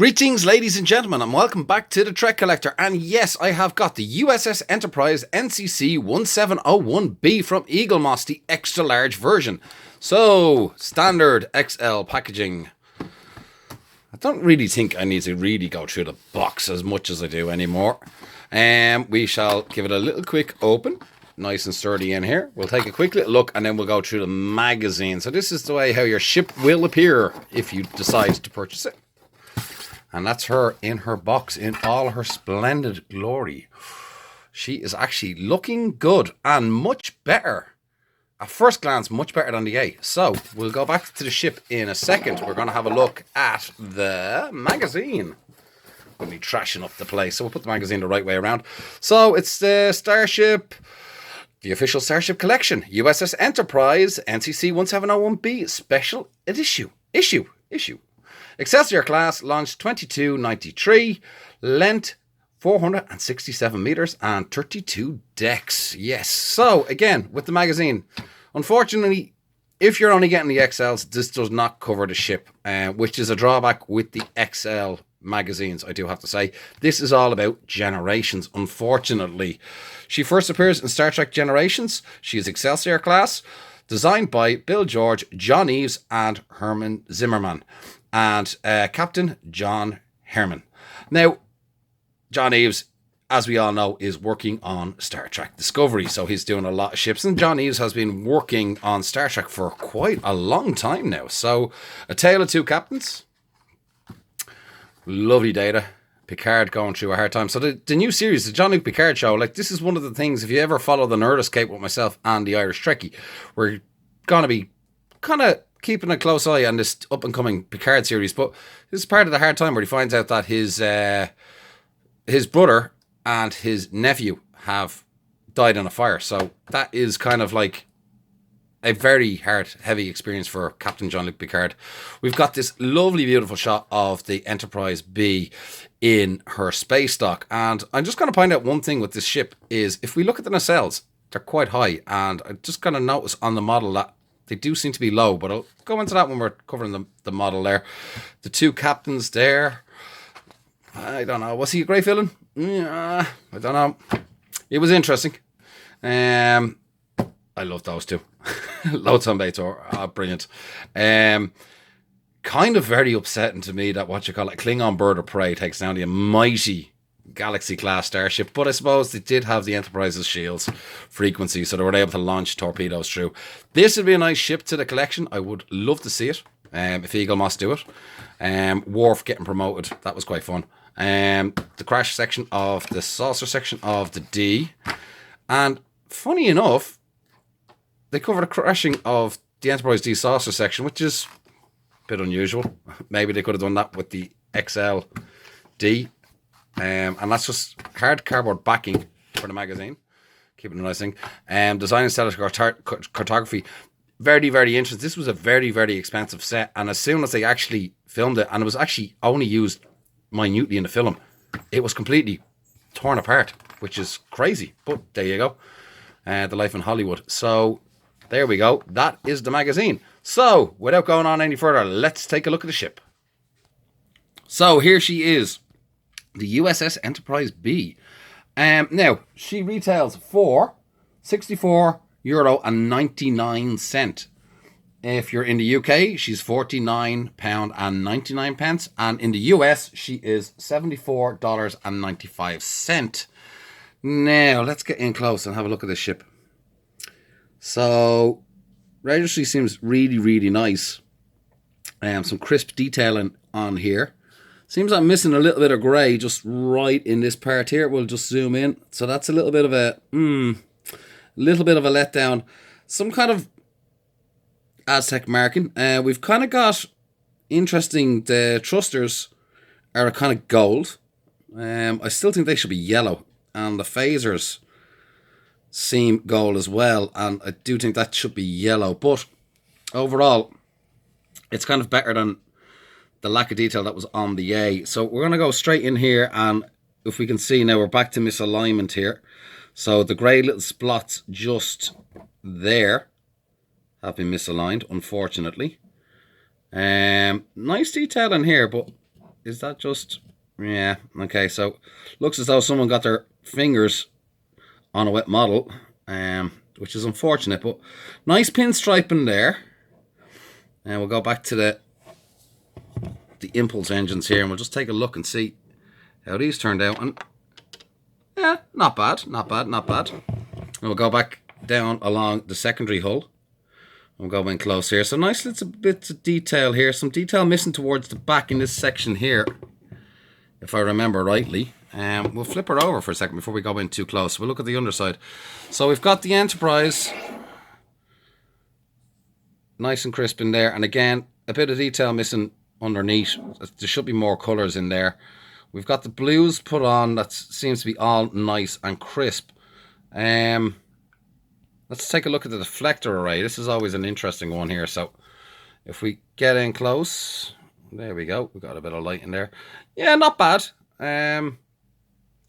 Greetings, ladies and gentlemen, and welcome back to the Trek Collector. And yes, I have got the USS Enterprise NCC 1701B from Eaglemoss, the extra large version. So, standard XL packaging. I don't really think I need to really go through the box as much as I do anymore. We shall give it a little quick open. Nice and sturdy in here. We'll take a quick little look and then we'll go through the magazine. So this is the way how your ship will appear if you decide to purchase it. And that's her in her box in all her splendid glory. She is actually looking good and much better. At first glance, much better than the A. So, we'll go back to the ship in a second. We're going to have a look at the magazine. We'll be trashing up the place. So, we'll put the magazine the right way around. So, it's the Starship, the official Starship Collection, USS Enterprise, NCC 1701B, Special Issue. Excelsior class, launched 2293, length 467 meters and 32 decks. Yes. So again, with the magazine, unfortunately, if you're only getting the XLs, this does not cover the ship, which is a drawback with the XL magazines, I do have to say. This is all about Generations, unfortunately. She first appears in Star Trek Generations. She is Excelsior class, designed by Bill George, John Eves, and Herman Zimmerman. And Captain John Herman. Now, John Eves, as we all know, is working on Star Trek Discovery. So he's doing a lot of ships. And John Eves has been working on Star Trek for quite a long time now. So, A Tale of Two Captains. Lovely data. Picard going through a hard time. So the new series, the Jean-Luc Picard show, like this is one of the things, if you ever follow the Nerd Escape with myself and the Irish Trekkie, we're going to be kind of keeping a close eye on this up-and-coming Picard series, but this is part of the hard time where he finds out that his brother and his nephew have died in a fire. So that is kind of like a very hard, heavy experience for Captain Jean-Luc Picard. We've got this lovely, beautiful shot of the Enterprise B in her space dock, and I'm just going to point out one thing with this ship is if we look at the nacelles, they're quite high, and I just kind of notice on the model that they do seem to be low, but I'll go into that when we're covering the model there. The two captains there. I don't know. Was he a great villain? I don't know. It was interesting. I love those two. Lothar Bator. Brilliant. Kind of very upsetting to me that Klingon bird of prey takes down the mighty Galaxy class starship, but I suppose they did have the Enterprise's shields frequency, so they were able to launch torpedoes through. This would be a nice ship to the collection. I would love to see it if Eaglemoss do it. Worf getting promoted, that was quite fun. The crash section of the saucer section of the D, and funny enough, they covered a crashing of the Enterprise D saucer section, which is a bit unusual. Maybe they could have done that with the XL D. And that's just hard cardboard backing for the magazine. Keeping a nice thing. Design and stellar cartography. Very, very interesting. This was a very, very expensive set. And as soon as they actually filmed it, and it was actually only used minutely in the film, it was completely torn apart, which is crazy. But there you go. The life in Hollywood. So there we go. That is the magazine. So without going on any further, let's take a look at the ship. So here she is. The USS Enterprise B. Now, she retails for €64.99. If you're in the UK, she's £49.99. And in the US, she is $74.95. Now, let's get in close and have a look at this ship. So, registry seems really, really nice. Some crisp detailing on here. Seems I'm missing a little bit of grey just right in this part here. We'll just zoom in. So that's a little bit of a letdown. Some kind of Aztec marking. We've kind of got interesting. The thrusters are a kind of gold. I still think they should be yellow, and the phasers seem gold as well. And I do think that should be yellow. But overall, it's kind of better than the lack of detail that was on the A. So we're going to go straight in here, and if we can see now, we're back to misalignment here. So the grey little splots just there have been misaligned, unfortunately. Nice detail in here, but Is that just... Yeah, okay, so looks as though someone got their fingers on a wet model, which is unfortunate, but nice pinstriping there. And we'll go back to the impulse engines here, and we'll just take a look and see how these turned out. And yeah, not bad, not bad, not bad. And we'll go back down along the secondary hull. We'll go in close here. So nice little bits of detail here. Some detail missing towards the back in this section here, if I remember rightly. We'll flip her over for a second before we go in too close. We'll look at the underside. So we've got the Enterprise nice and crisp in there. And again, a bit of detail missing underneath. There should be more colours in there. We've got the blues put on. That seems to be all nice and crisp. Let's take a look at the deflector array. This is always an interesting one here. So if we get in close, there we go. We've got a bit of light in there. Yeah, not bad.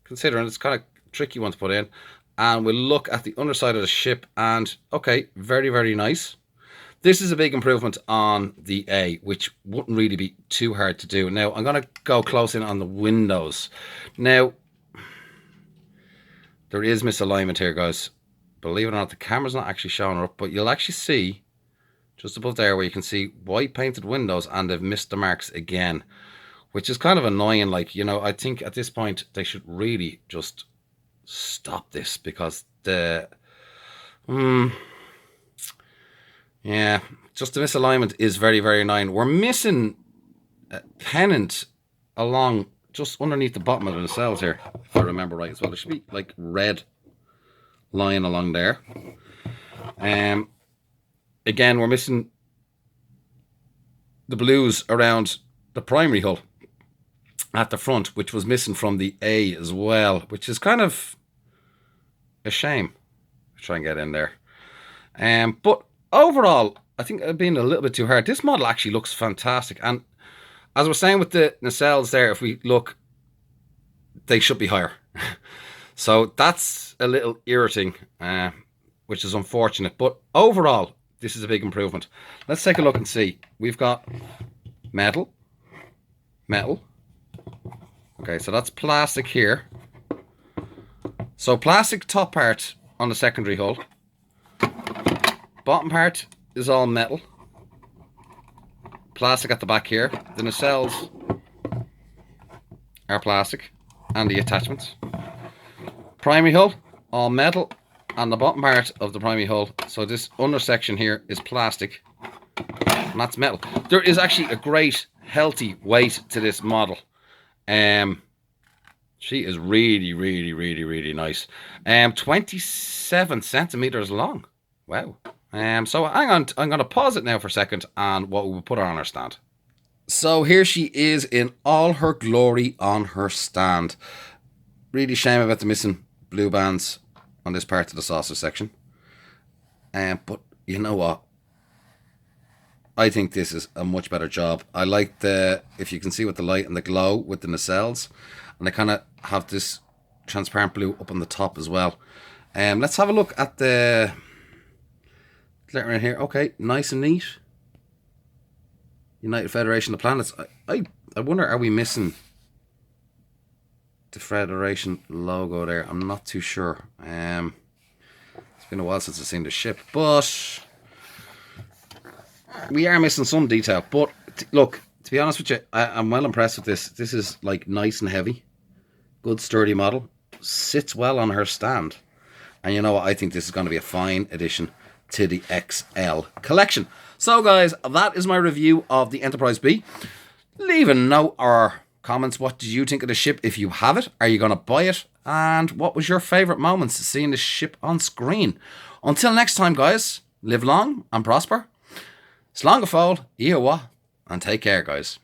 Considering it's kind of tricky one to put in. And we'll look at the underside of the ship. And okay, very, very nice. This is a big improvement on the A, which wouldn't really be too hard to do. Now, I'm going to go close in on the windows. Now, there is misalignment here, guys. Believe it or not, the camera's not actually showing up, but you'll actually see just above there where you can see white painted windows, and they've missed the marks again, which is kind of annoying. Like, you know, I think at this point they should really just stop this, because the... yeah, just the misalignment is very, very annoying. We're missing a pennant along just underneath the bottom of the nacelles here, if I remember right as well. There should be like red line along there. Again, we're missing the blues around the primary hull at the front, which was missing from the A as well, which is kind of a shame. Try and get in there. But overall, I think it's been a little bit too hard. This model actually looks fantastic. And as we're saying with the nacelles there, if we look, they should be higher. So that's a little irritating, which is unfortunate. But overall, this is a big improvement. Let's take a look and see. We've got metal. Okay, so that's plastic here. So plastic top part on the secondary hull. Bottom part is all metal. Plastic at the back here. The nacelles are plastic, and the attachments. Primary hull, all metal, and the bottom part of the primary hull. So this under section here is plastic, and that's metal. There is actually a great healthy weight to this model. She is really, really, really, really nice. 27 centimeters long. Wow. So hang on, I'm going to pause it now for a second, and what we'll put her on her stand. So here she is in all her glory on her stand. Really shame about the missing blue bands on this part of the saucer section. But you know what? I think this is a much better job. I like the, if you can see with the light and the glow with the nacelles, and they kind of have this transparent blue up on the top as well. Let's have a look at the lettering here. Okay, nice and neat. United Federation of Planets. I wonder, are we missing the Federation logo there? I'm not too sure. It's been a while since I've seen the ship, but we are missing some detail. But look, to be honest with you, I'm well impressed with this. This is like nice and heavy, good sturdy model, sits well on her stand, and you know what? I think this is going to be a fine addition to the XL collection. So guys, that is my review of the Enterprise B. Leave a note or comments. What did you think of the ship? If you have it, are you going to buy it? And what was your favourite moments seeing the ship on screen? Until next time, guys, live long and prosper. Slán go fóill, Iarrthóir, and take care, guys.